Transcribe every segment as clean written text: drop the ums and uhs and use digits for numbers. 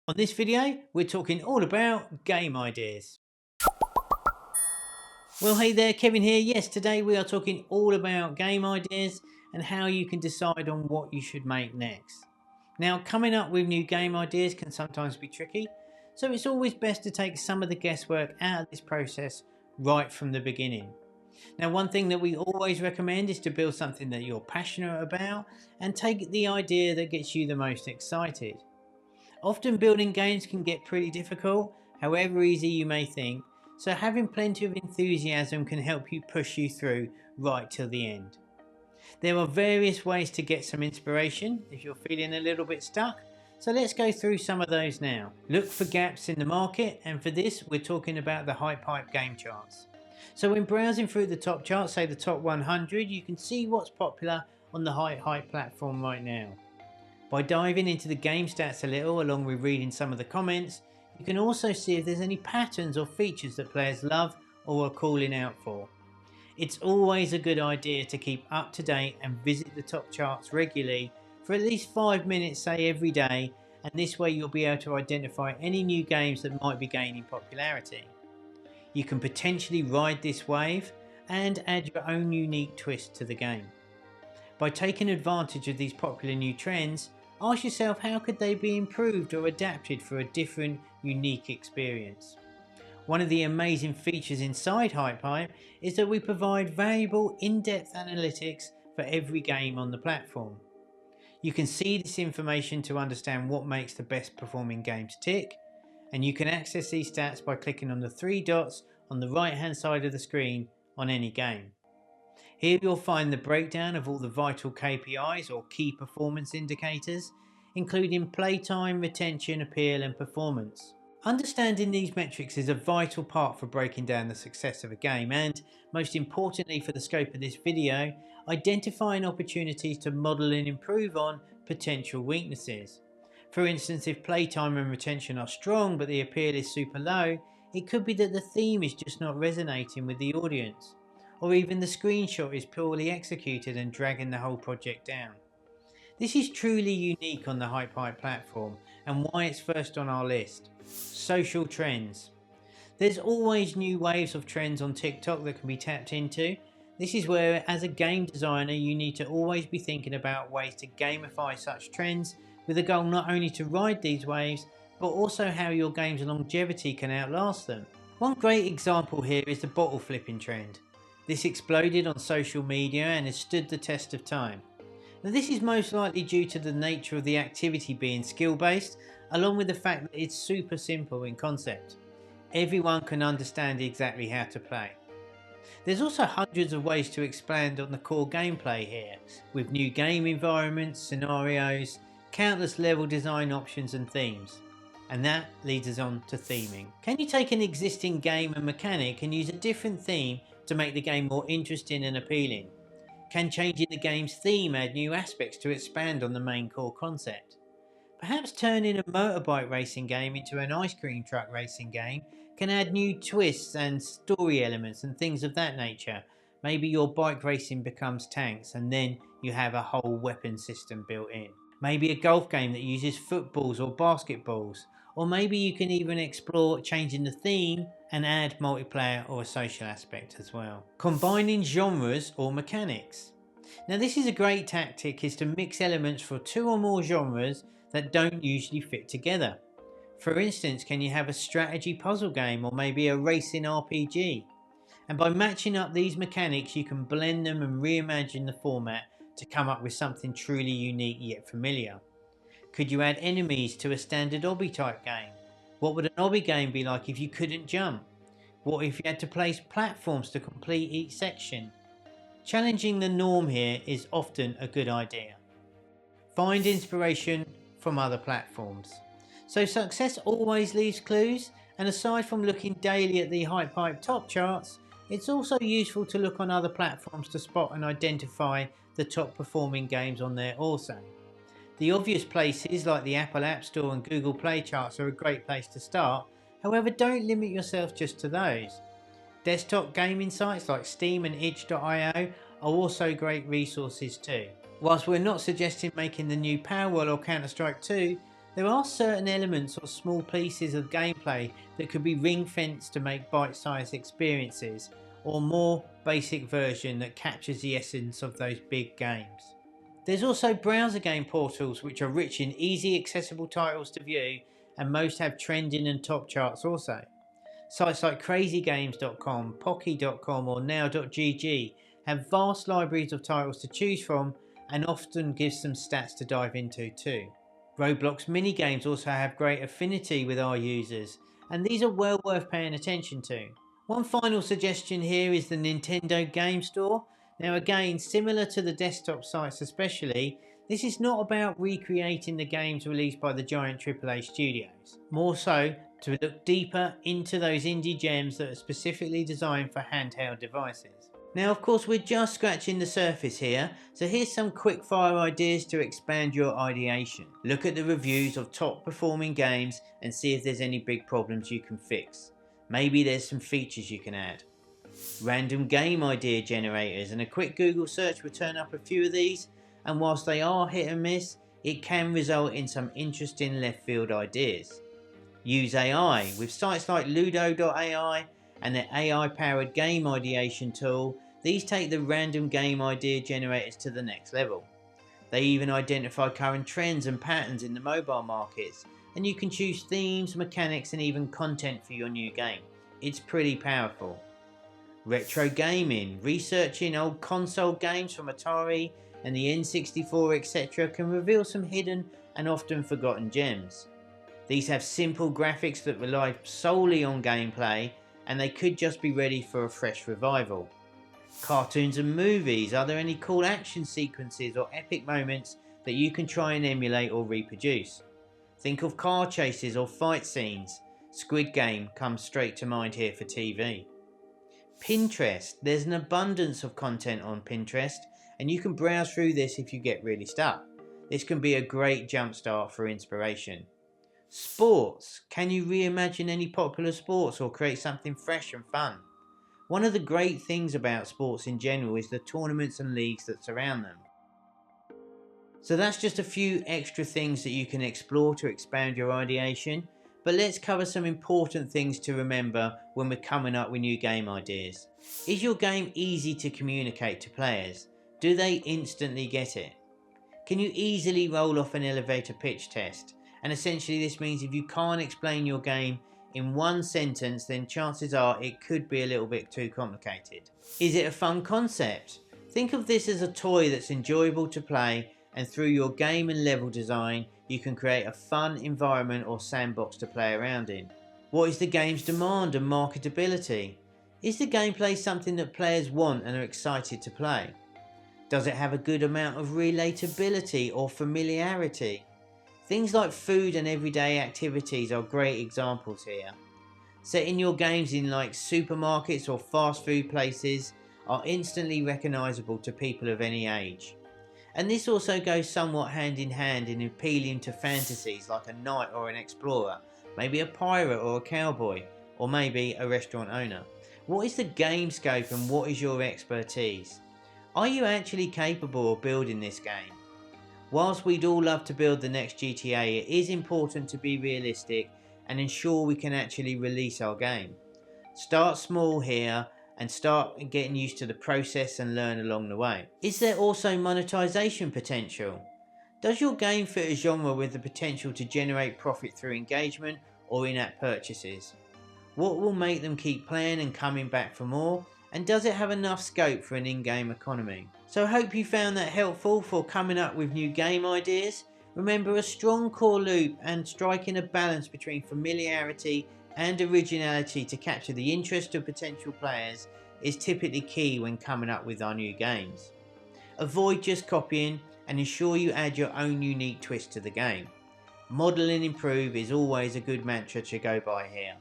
On this video, we're talking all about game ideas. Well, hey there, Kevin here. Yes, today we are talking all about game ideas and how you can decide on what you should make next. Now, coming up with new game ideas can sometimes be tricky, so it's always best to take some of the guesswork out of this process right from the beginning. Now, one thing that we always recommend is to build something that you're passionate about and take the idea that gets you the most excited. Often building games can get pretty difficult, however easy you may think, so having plenty of enthusiasm can help you push you through right till the end. There are various ways to get some inspiration if you're feeling a little bit stuck, so let's go through some of those now. Look for gaps in the market, and for this we're talking about the HypeHype game charts. So when browsing through the top charts, say the top 100, you can see what's popular on the HypeHype platform right now. By diving into the game stats a little, along with reading some of the comments, you can also see if there's any patterns or features that players love or are calling out for. It's always a good idea to keep up to date and visit the top charts regularly for at least 5 minutes, say every day, and this way you'll be able to identify any new games that might be gaining popularity. You can potentially ride this wave and add your own unique twist to the game. By taking advantage of these popular new trends, ask yourself how could they be improved or adapted for a different, unique experience. One of the amazing features inside HypeHype is that we provide valuable in-depth analytics for every game on the platform. You can see this information to understand what makes the best performing games tick, and you can access these stats by clicking on the 3 dots on the right hand side of the screen on any game. Here you'll find the breakdown of all the vital KPIs or key performance indicators, including playtime, retention, appeal and performance. Understanding these metrics is a vital part for breaking down the success of a game and, most importantly for the scope of this video, identifying opportunities to model and improve on potential weaknesses. For instance, if playtime and retention are strong but the appeal is super low, it could be that the theme is just not resonating with the audience. Or even the screenshot is poorly executed and dragging the whole project down. This is truly unique on the HypeHype platform and why it's first on our list. Social trends. There's always new waves of trends on TikTok that can be tapped into. This is where, as a game designer, you need to always be thinking about ways to gamify such trends with a goal not only to ride these waves, but also how your game's longevity can outlast them. One great example here is the bottle flipping trend. This exploded on social media and has stood the test of time. Now, this is most likely due to the nature of the activity being skill based, along with the fact that it's super simple in concept. Everyone can understand exactly how to play. There's also hundreds of ways to expand on the core gameplay here, with new game environments, scenarios, countless level design options and themes. And that leads us on to theming. Can you take an existing game and mechanic and use a different theme to make the game more interesting and appealing? Can changing the game's theme add new aspects to expand on the main core concept? Perhaps turning a motorbike racing game into an ice cream truck racing game can add new twists and story elements and things of that nature. Maybe your bike racing becomes tanks and then you have a whole weapon system built in. Maybe a golf game that uses footballs or basketballs. Or maybe you can even explore changing the theme and add multiplayer or a social aspect as well. Combining genres or mechanics. Now this is a great tactic, is to mix elements for 2 or more genres that don't usually fit together. For instance, can you have a strategy puzzle game or maybe a racing RPG? And by matching up these mechanics you can blend them and reimagine the format to come up with something truly unique yet familiar. Could you add enemies to a standard obby type game? What would an obby game be like if you couldn't jump? What if you had to place platforms to complete each section? Challenging the norm here is often a good idea. Find inspiration from other platforms. So success always leaves clues, and aside from looking daily at the HypeHype top charts, it's also useful to look on other platforms to spot and identify the top performing games on there also. The obvious places like the Apple App Store and Google Play charts are a great place to start, however don't limit yourself just to those. Desktop gaming sites like Steam and itch.io are also great resources too. Whilst we're not suggesting making the new Power or Counter-Strike 2, There are certain elements or small pieces of gameplay that could be ring-fenced to make bite-sized experiences, or more basic version that captures the essence of those big games. There's also browser game portals which are rich in easy accessible titles to view, and most have trending and top charts also. Sites like crazygames.com, pocky.com or now.gg have vast libraries of titles to choose from and often give some stats to dive into too. Roblox minigames also have great affinity with our users, and these are well worth paying attention to. One final suggestion here is the Nintendo Game Store. Now again, similar to the desktop sites especially, this is not about recreating the games released by the giant AAA studios. More so, to look deeper into those indie gems that are specifically designed for handheld devices. Now of course we're just scratching the surface here, so here's some quick fire ideas to expand your ideation. Look at the reviews of top performing games and see if there's any big problems you can fix. Maybe there's some features you can add. Random game idea generators, and a quick Google search will turn up a few of these, and whilst they are hit and miss, it can result in some interesting left field ideas. Use AI with sites like ludo.ai and their AI powered game ideation tool. These take the random game idea generators to the next level. They even identify current trends and patterns in the mobile markets, and you can choose themes, mechanics and even content for your new game. It's pretty powerful. Retro gaming, researching old console games from Atari and the N64 etc. can reveal some hidden and often forgotten gems. These have simple graphics that rely solely on gameplay, and they could just be ready for a fresh revival. Cartoons and movies, are there any cool action sequences or epic moments that you can try and emulate or reproduce? Think of car chases or fight scenes. Squid Game comes straight to mind here for TV. Pinterest, there's an abundance of content on Pinterest, and you can browse through this if you get really stuck. This can be a great jumpstart for inspiration. Sports, can you reimagine any popular sports or create something fresh and fun? One of the great things about sports in general is the tournaments and leagues that surround them. So that's just a few extra things that you can explore to expand your ideation, but let's cover some important things to remember when we're coming up with new game ideas. Is your game easy to communicate to players? Do they instantly get it? Can you easily roll off an elevator pitch test? And essentially this means if you can't explain your game in one sentence, then chances are it could be a little bit too complicated. Is it a fun concept? Think of this as a toy that's enjoyable to play, and through your game and level design you can create a fun environment or sandbox to play around in. What is the game's demand and marketability? Is the gameplay something that players want and are excited to play? Does it have a good amount of relatability or familiarity? Things like food and everyday activities are great examples here. Setting your games in like supermarkets or fast food places are instantly recognisable to people of any age. And this also goes somewhat hand in hand in appealing to fantasies like a knight or an explorer, maybe a pirate or a cowboy, or maybe a restaurant owner. What is the game scope and what is your expertise? Are you actually capable of building this game? Whilst we'd all love to build the next GTA, it is important to be realistic and ensure we can actually release our game. Start small here and start getting used to the process and learn along the way. Is there also monetization potential? Does your game fit a genre with the potential to generate profit through engagement or in-app purchases? What will make them keep playing and coming back for more? And does it have enough scope for an in-game economy? So I hope you found that helpful for coming up with new game ideas. Remember, a strong core loop and striking a balance between familiarity and originality to capture the interest of potential players is typically key when coming up with our new games. Avoid just copying and ensure you add your own unique twist to the game. Model and improve is always a good mantra to go by here.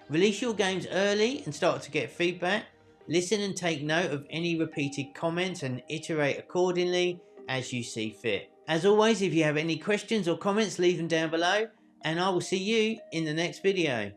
Release your games early and start to get feedback. Listen and take note of any repeated comments and iterate accordingly as you see fit. As always, if you have any questions or comments, leave them down below, and I will see you in the next video.